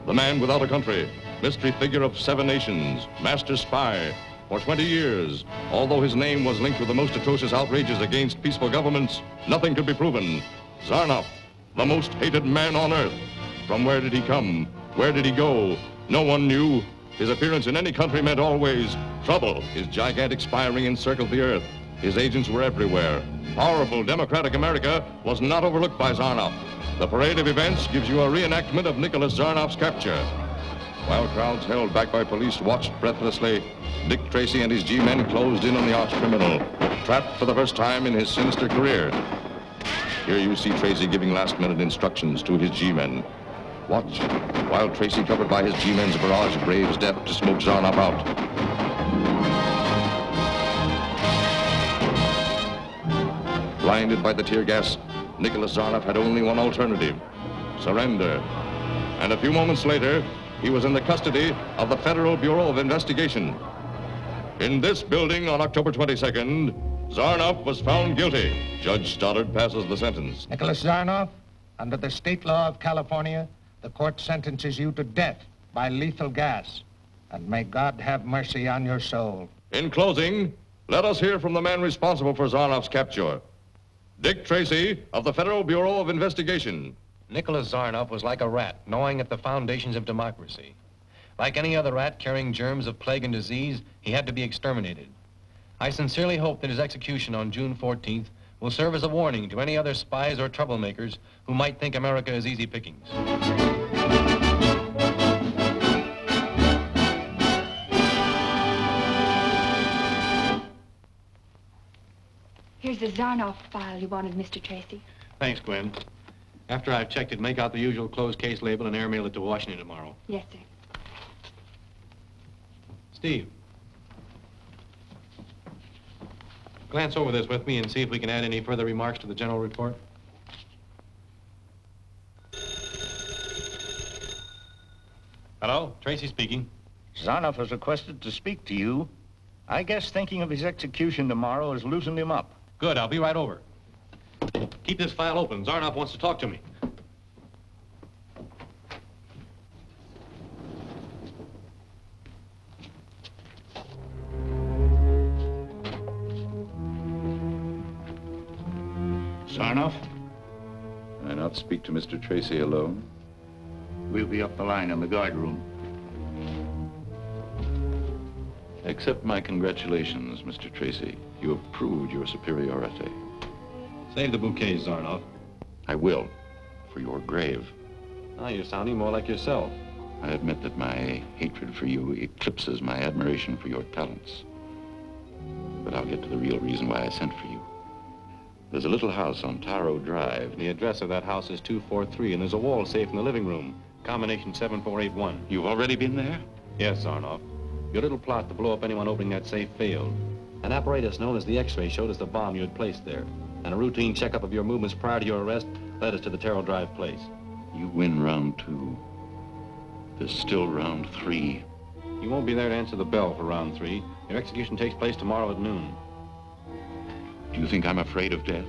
the man without a country, mystery figure of 7 nations, master spy. For 20 years, although his name was linked with the most atrocious outrages against peaceful governments, nothing could be proven. Zarnoff, the most hated man on earth. From where did he come? Where did he go? No one knew. His appearance in any country meant always trouble. His gigantic spy ring encircled the earth. His agents were everywhere. Powerful, democratic America was not overlooked by Zarnoff. The parade of events gives you a reenactment of Nicholas Zarnoff's capture. While crowds held back by police watched breathlessly, Dick Tracy and his G-men closed in on the arch criminal, trapped for the first time in his sinister career. Here you see Tracy giving last-minute instructions to his G-men. Watch, while Tracy, covered by his G-men's barrage, braves death to smoke Zarnoff out. Blinded by the tear gas, Nicholas Zarnoff had only one alternative: surrender. And a few moments later, he was in the custody of the Federal Bureau of Investigation. In this building on October 22nd, Zarnoff was found guilty. Judge Stoddard passes the sentence. Nicholas Zarnoff, under the state law of California, the court sentences you to death by lethal gas. And may God have mercy on your soul. In closing, let us hear from the man responsible for Zarnoff's capture, Dick Tracy of the Federal Bureau of Investigation. Nicholas Zarnoff was like a rat, gnawing at the foundations of democracy. Like any other rat carrying germs of plague and disease, he had to be exterminated. I sincerely hope that his execution on June 14th will serve as a warning to any other spies or troublemakers who might think America is easy pickings. Here's the Zarnoff file you wanted, Mr. Tracy. Thanks, Gwen. After I've checked it, make out the usual closed case label and airmail it to Washington tomorrow. Yes, sir. Steve, glance over this with me and see if we can add any further remarks to the general report. Hello, Tracy speaking. Zarnoff has requested to speak to you. I guess thinking of his execution tomorrow has loosened him up. Good, I'll be right over. Keep this file open. Zarnoff wants to talk to me. Zarnoff, Can I not speak to Mr. Tracy alone? we'll be up the line in the guard room. Accept my congratulations, Mr. Tracy. You have proved your superiority. Save the bouquets, Zarnoff. I will, for your grave. Ah, you're sounding more like yourself. I admit that my hatred for you eclipses my admiration for your talents. But I'll get to the real reason why I sent for you. There's a little house on Taro Drive. The address of that house is 243, and there's a wall safe in the living room. Combination 7481. You've already been there? Yes, Zarnoff. Your little plot to blow up anyone opening that safe failed. An apparatus known as the X-ray showed us the bomb you had placed there. And a routine checkup of your movements prior to your arrest led us to the Taro Drive place. You win round 2. There's still round 3. You won't be there to answer the bell for round 3. Your execution takes place tomorrow at noon. Do you think I'm afraid of death?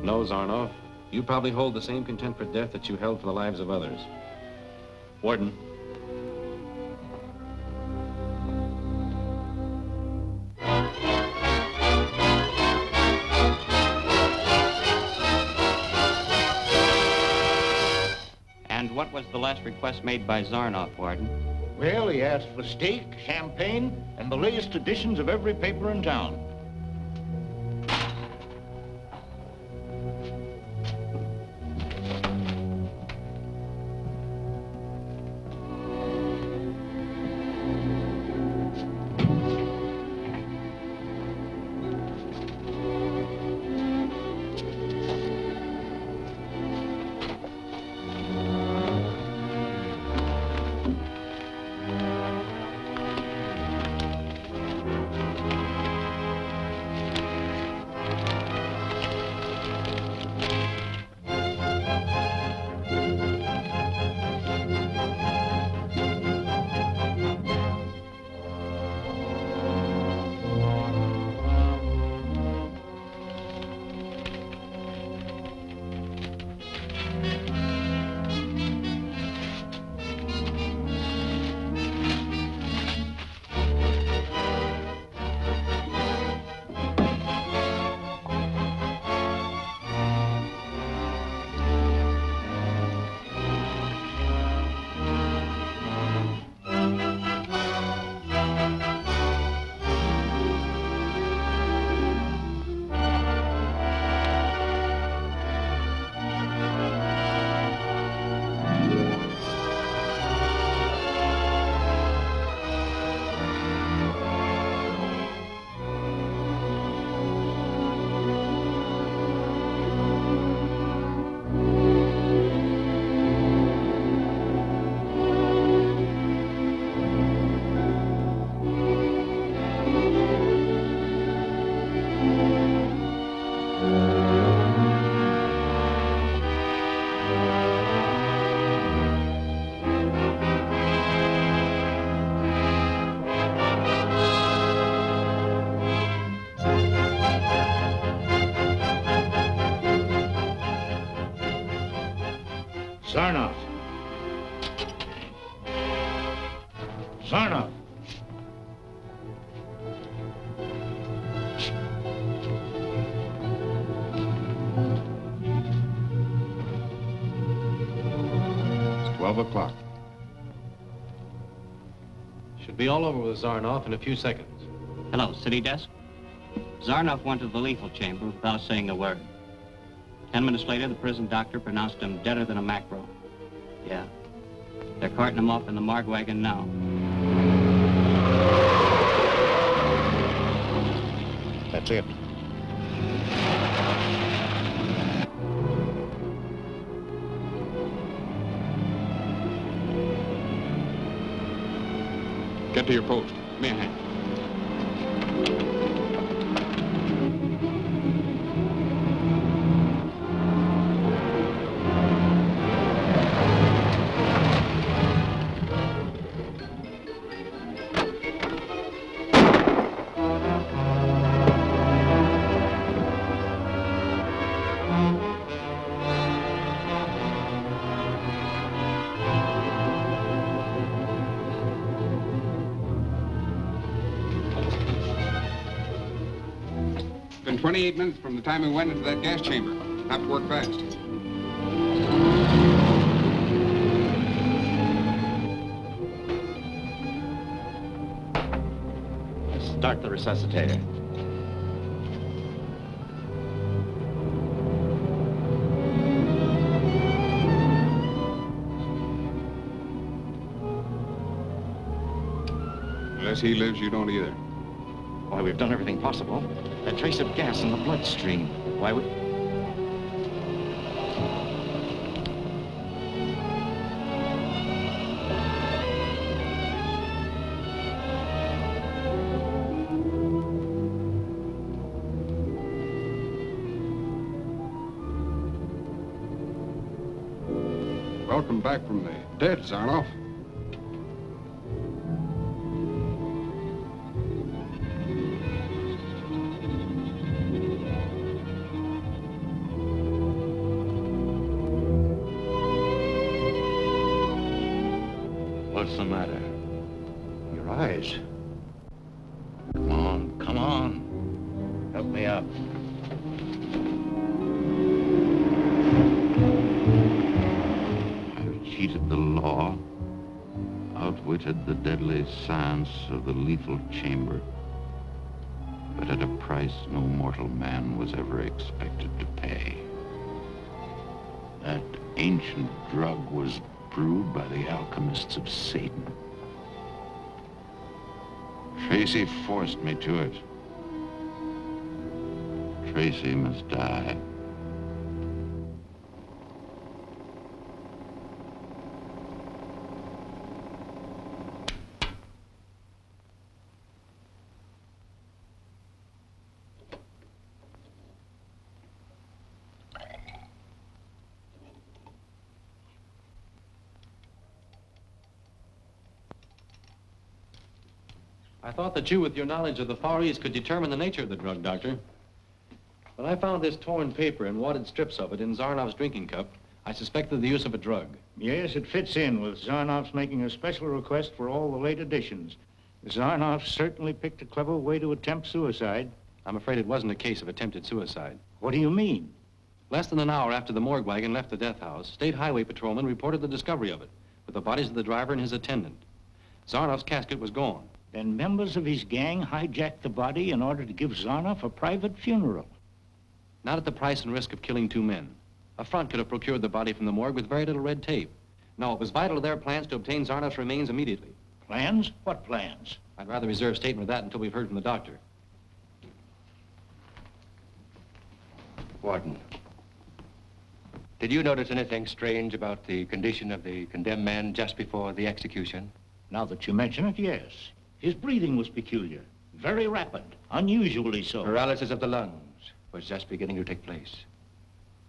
No, Zarnoff. You probably hold the same contempt for death that you held for the lives of others. Warden. And what was the last request made by Zarnoff, Warden? Well, he asked for steak, champagne, and the latest editions of every paper in town. Zarnoff. Zarnoff. It's 12 o'clock. Should be all over with Zarnoff in a few seconds. Hello, city desk. Zarnoff went to the lethal chamber without saying a word. 10 minutes later, the prison doctor pronounced him deader than a mackerel. Yeah. They're carting him off in the morgue wagon now. That's it. Get to your post. Come here, Hank. Been 28 minutes from the time we went into that gas chamber. Have to work fast. Start the resuscitator. Unless he lives, you don't either. Why, we've done everything possible. A trace of gas in the bloodstream. Why would... Welcome back from the dead, Zarnoff. What's the matter? Your eyes. Come on, come on. Help me up. I've cheated the law, outwitted the deadly science of the lethal chamber, but at a price no mortal man was ever expected to pay. That ancient drug was brewed by the alchemists of Satan. Tracy forced me to it. Tracy must die. I thought that you, with your knowledge of the Far East, could determine the nature of the drug, Doctor. When I found this torn paper and wadded strips of it in Zarnoff's drinking cup, I suspected the use of a drug. Yes, it fits in with Zarnoff's making a special request for all the late editions. Zarnoff certainly picked a clever way to attempt suicide. I'm afraid it wasn't a case of attempted suicide. What do you mean? Less than an hour after the morgue wagon left the death house, State Highway Patrolman reported the discovery of it, with the bodies of the driver and his attendant. Zarnoff's casket was gone. Then members of his gang hijacked the body in order to give Zarnoff a private funeral. Not at the price and risk of killing two men. A front could have procured the body from the morgue with very little red tape. No, it was vital to their plans to obtain Zarnoff's remains immediately. Plans? What plans? I'd rather reserve statement of that until we've heard from the doctor. Warden, did you notice anything strange about the condition of the condemned man just before the execution? Now that you mention it, yes. His breathing was peculiar, very rapid, unusually so. Paralysis of the lungs was just beginning to take place.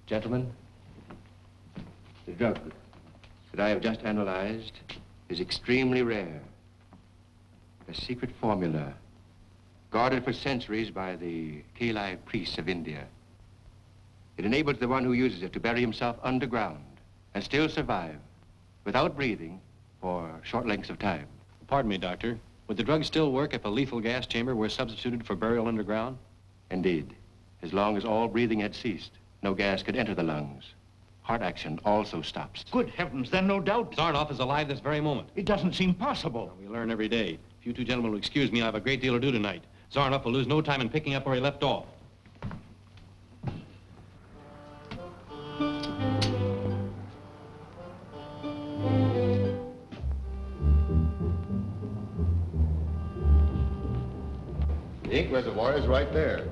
Gentlemen, the drug that I have just analyzed is extremely rare. A secret formula guarded for centuries by the Kalai priests of India. It enables the one who uses it to bury himself underground and still survive without breathing for short lengths of time. Pardon me, Doctor. Would the drug still work if a lethal gas chamber were substituted for burial underground? Indeed, as long as all breathing had ceased, no gas could enter the lungs. Heart action also stops. Good heavens, then no doubt. Zarnoff is alive this very moment. It doesn't seem possible. Well, we learn every day. If you two gentlemen will excuse me, I have a great deal to do tonight. Zarnoff will lose no time in picking up where he left off. The ink reservoir is right there.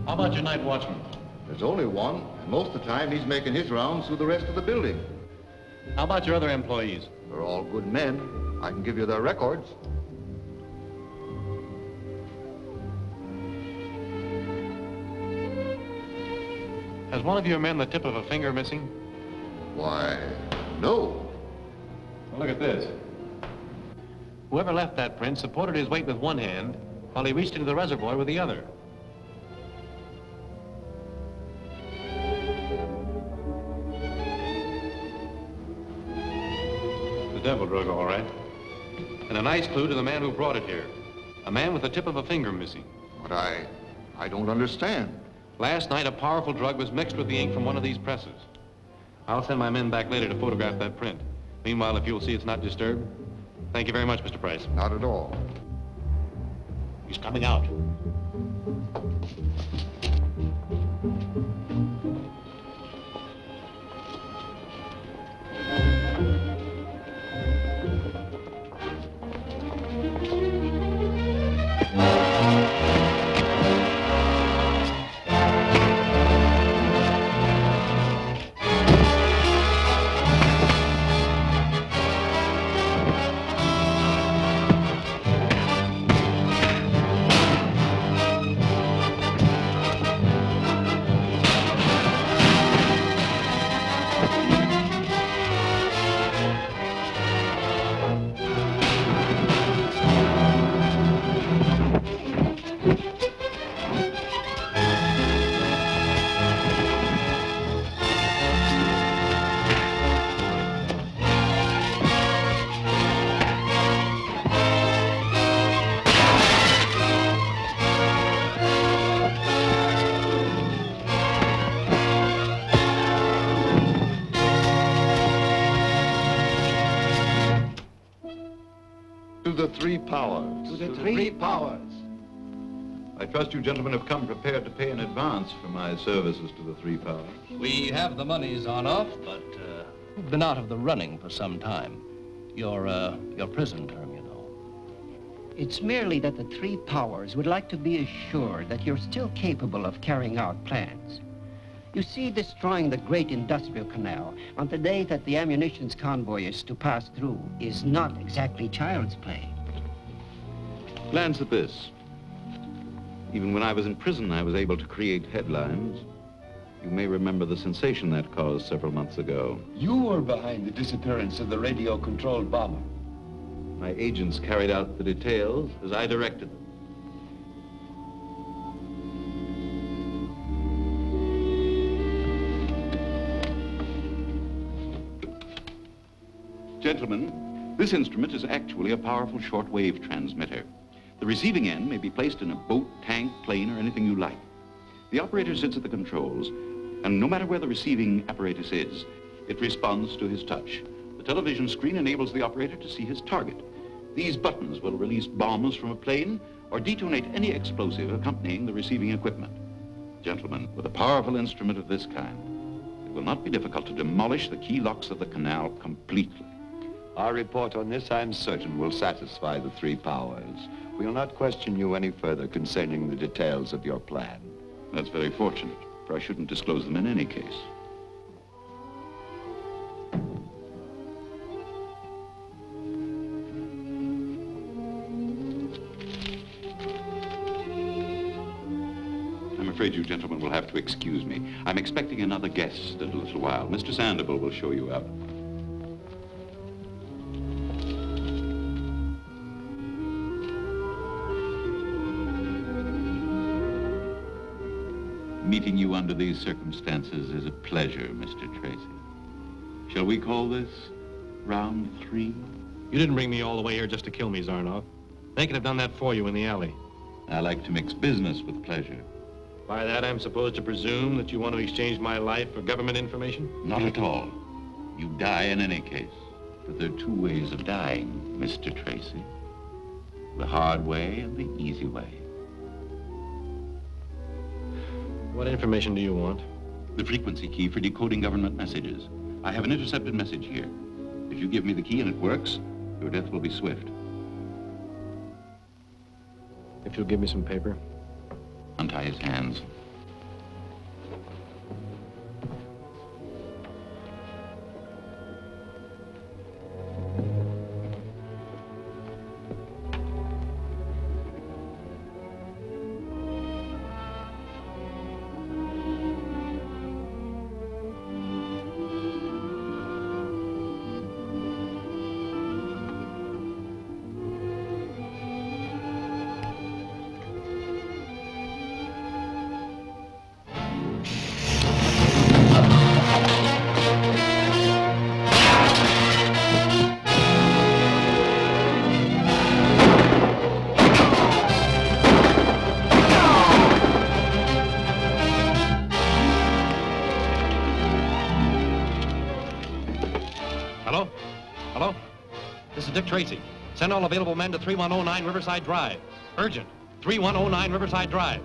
How about your night watchman? There's only one, and most of the time he's making his rounds through the rest of the building. How about your other employees? They're all good men. I can give you their records. Has one of your men the tip of a finger missing? Why, no. Well, look at this. Whoever left that print supported his weight with one hand while he reached into the reservoir with the other. The devil drug, all right. And a nice clue to the man who brought it here. A man with the tip of a finger missing. But I don't understand. Last night, a powerful drug was mixed with the ink from one of these presses. I'll send my men back later to photograph that print. Meanwhile, if you'll see it's not disturbed. Thank you very much, Mr. Price. Not at all. He's coming out. To the three powers. To the three powers. I trust you gentlemen have come prepared to pay in advance for my services to the three powers. We have the money, Zarnoff, but we've been out of the running for some time. Your prison term, you know. It's merely that the three powers would like to be assured that you're still capable of carrying out plans. You see, destroying the great industrial canal on the day that the ammunitions convoy is to pass through is not exactly child's play. Glance at this. Even when I was in prison, I was able to create headlines. You may remember the sensation that caused several months ago. You were behind the disappearance of the radio-controlled bomber. My agents carried out the details as I directed them. Gentlemen, this instrument is actually a powerful short-wave transmitter. The receiving end may be placed in a boat, tank, plane, or anything you like. The operator sits at the controls, and no matter where the receiving apparatus is, it responds to his touch. The television screen enables the operator to see his target. These buttons will release bombs from a plane or detonate any explosive accompanying the receiving equipment. Gentlemen, with a powerful instrument of this kind, it will not be difficult to demolish the key locks of the canal completely. Our report on this, I'm certain, will satisfy the three powers. We'll not question you any further concerning the details of your plan. That's very fortunate, for I shouldn't disclose them in any case. I'm afraid you gentlemen will have to excuse me. I'm expecting another guest in a little while. Mr. Sandoval will show you out. Meeting you under these circumstances is a pleasure, Mr. Tracy. Shall we call this round 3? You didn't bring me all the way here just to kill me, Zarnoff. They could have done that for you in the alley. I like to mix business with pleasure. By that, I'm supposed to presume that you want to exchange my life for government information? Not at all. You die in any case. But there are 2 ways of dying, Mr. Tracy. The hard way and the easy way. What information do you want? The frequency key for decoding government messages. I have an intercepted message here. If you give me the key and it works, your death will be swift. If you'll give me some paper. Untie his hands. Hello? Hello? This is Dick Tracy. Send all available men to 3109 Riverside Drive. Urgent. 3109 Riverside Drive.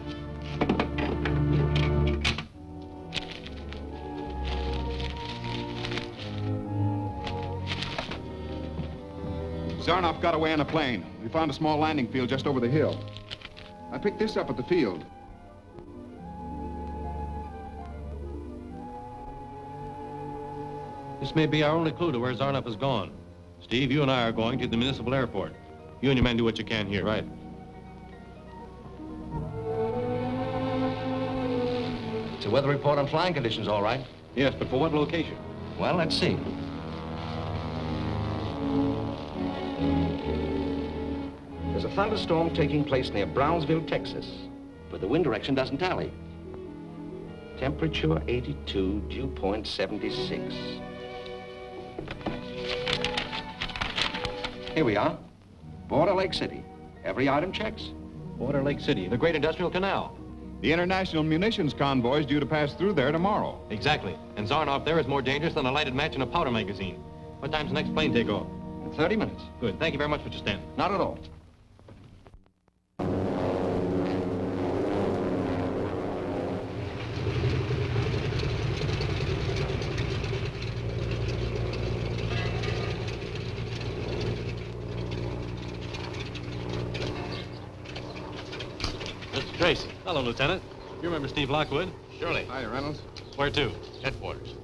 Zarnoff got away on a plane. We found a small landing field just over the hill. I picked this up at the field. This may be our only clue to where Zarnoff has gone. Steve, you and I are going to the municipal airport. You and your men do what you can here. Right. It's a weather report on flying conditions, all right. Yes, but for what location? Well, let's see. There's a thunderstorm taking place near Brownsville, Texas, but the wind direction doesn't tally. Temperature 82, dew point 76. Here we are. Border Lake City. Every item checks. Border Lake City, the great industrial canal. The international munitions convoy is due to pass through there tomorrow. Exactly. And Zarnoff there is more dangerous than a lighted match in a powder magazine. What time's the next plane take off? In 30 minutes. Good. Thank you very much, Mr. Stanton. Not at all. Mr. Tracy. Hello, Lieutenant. You remember Steve Lockwood? Surely. Hi, Reynolds. Where to? Headquarters.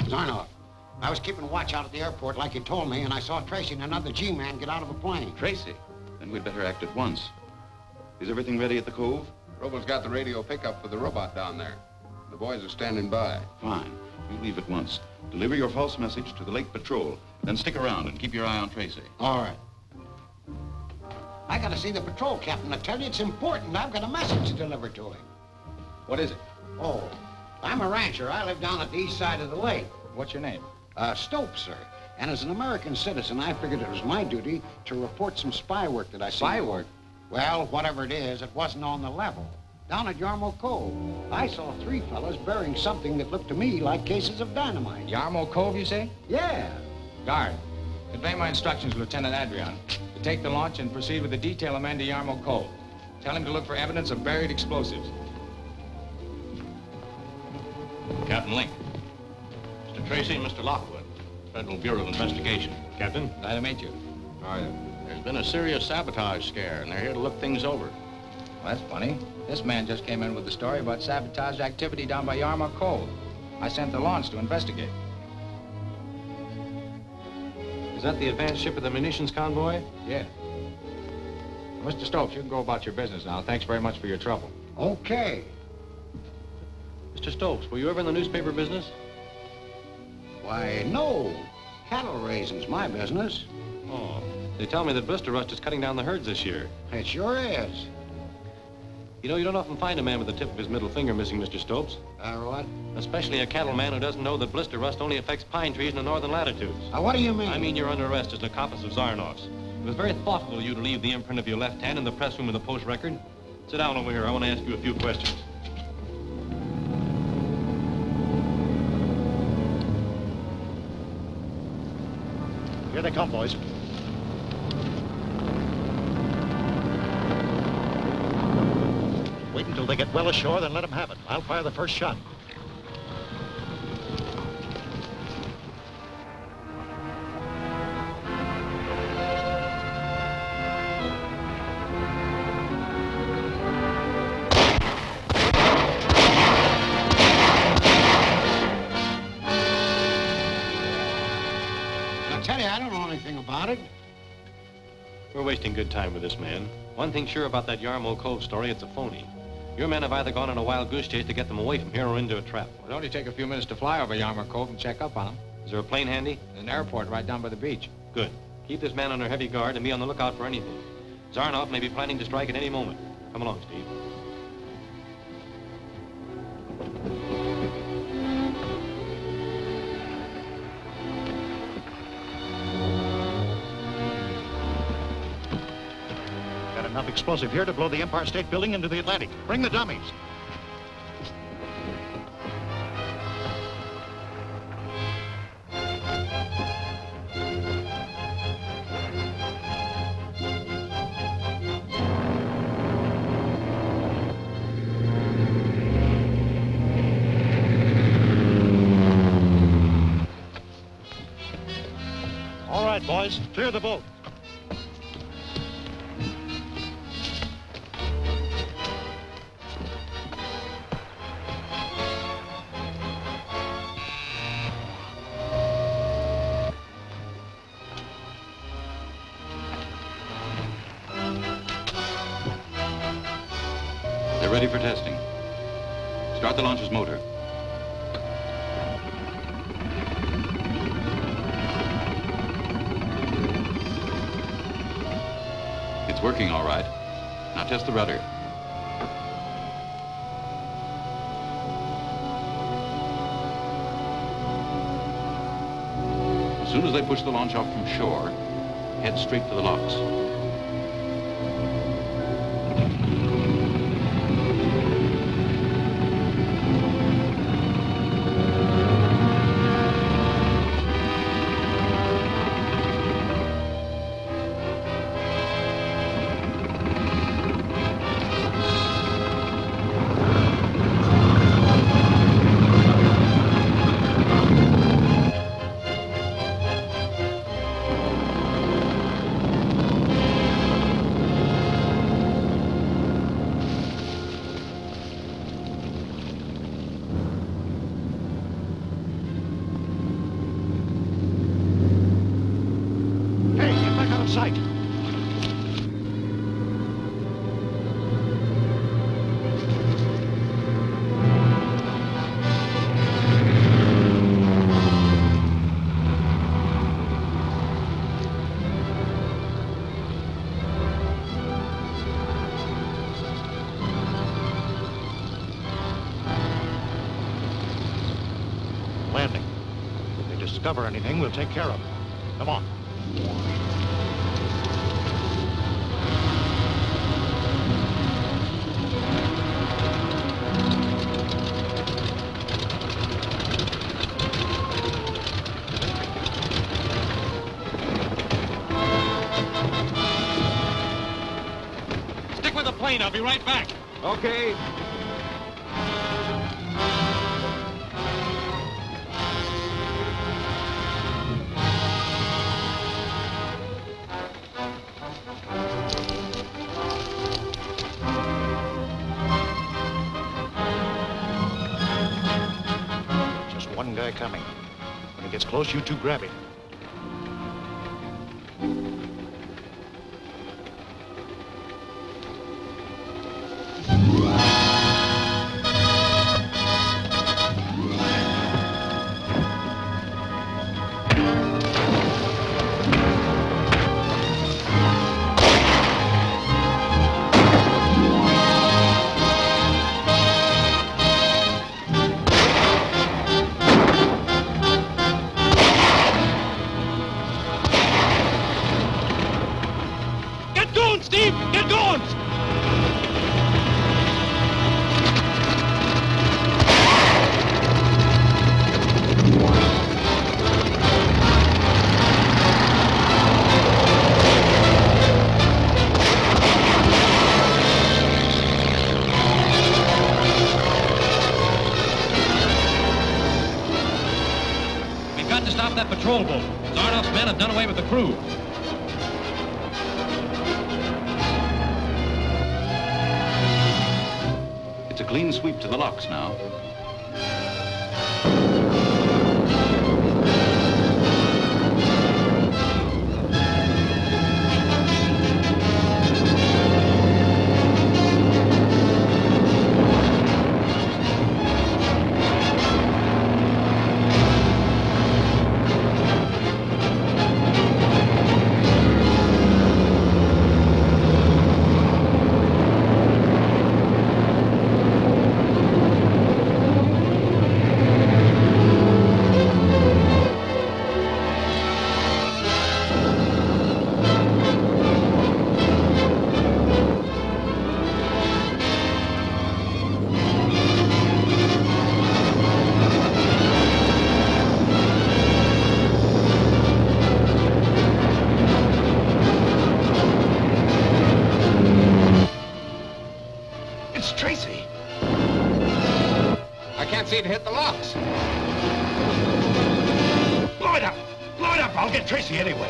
Zarnoff, I was keeping watch out at the airport like you told me, and I saw Tracy and another G-man get out of a plane. Tracy? Then we'd better act at once. Is everything ready at the Cove? Robo's got the radio pickup for the robot down there. The boys are standing by. Fine. You leave at once. Deliver your false message to the Lake Patrol. Then stick around and keep your eye on Tracy. All right. I gotta see the patrol captain. I tell you, it's important. I've got a message to deliver to him. What is it? Oh, I'm a rancher. I live down at the east side of the lake. What's your name? Stokes, sir. And as an American citizen, I figured it was my duty to report some spy work that I see. Spy work? Well, whatever it is, it wasn't on the level. Down at Yarmo Cove, I saw 3 fellas bearing something that looked to me like cases of dynamite. Yarmo Cove, you say? Yeah. Guard, convey my instructions to Lieutenant Adrian to take the launch and proceed with the detail of men to Yarmo Cove. Tell him to look for evidence of buried explosives. Captain Link. Mr. Tracy and Mr. Lockwood, Federal Bureau of Investigation. Captain? Glad to meet you. How are you? There's been a serious sabotage scare, and they're here to look things over. Well, that's funny. This man just came in with the story about sabotage activity down by Yarmo Cove. I sent the launch to investigate. Is that the advanced ship of the munitions convoy? Yeah. Mr. Stokes, you can go about your business now. Thanks very much for your trouble. Okay. Mr. Stokes, were you ever in the newspaper business? Why, no. Cattle raising's my business. Oh. They tell me that blister rust is cutting down the herds this year. It sure is. You know, you don't often find a man with the tip of his middle finger missing, Mr. Stokes. What? Especially a cattleman who doesn't know that blister rust only affects pine trees in the northern latitudes. What do you mean? I mean you're under arrest as an accomplice of Zarnoff's. It was very thoughtful of you to leave the imprint of your left hand in the press room of the Post Record. Sit down over here. I want to ask you a few questions. Here they come, boys. Wait until they get well ashore, then let them have it. I'll fire the first shot. I tell you, I don't know anything about it. We're wasting good time with this man. One thing's sure about that Yarmo Cove story, it's a phony. Your men have either gone on a wild goose chase to get them away from here or into a trap. It'll only take a few minutes to fly over Yarmouth Cove and check up on them. Is there a plane handy? There's an airport right down by the beach. Good. Keep this man under heavy guard and be on the lookout for anything. Zarnoff may be planning to strike at any moment. Come along, Steve. Got enough explosive here to blow the Empire State Building into the Atlantic. Bring the dummies. All right, boys, clear the boat. They're ready for testing. Start the launcher's motor. It's working all right. Now test the rudder. As soon as they push the launch off from shore, head straight for the locks. Hey, get back out of sight. Landing. If they discover anything, we'll take care of it. Come on. Stick with the plane. I'll be right back. Okay. Just one guy coming. When he gets close, you two grab him. got away with the crew. It's a clean sweep to the locks now. It's Tracy. I can't see it hit the locks. Blow it up! Blow it up! I'll get Tracy anyway.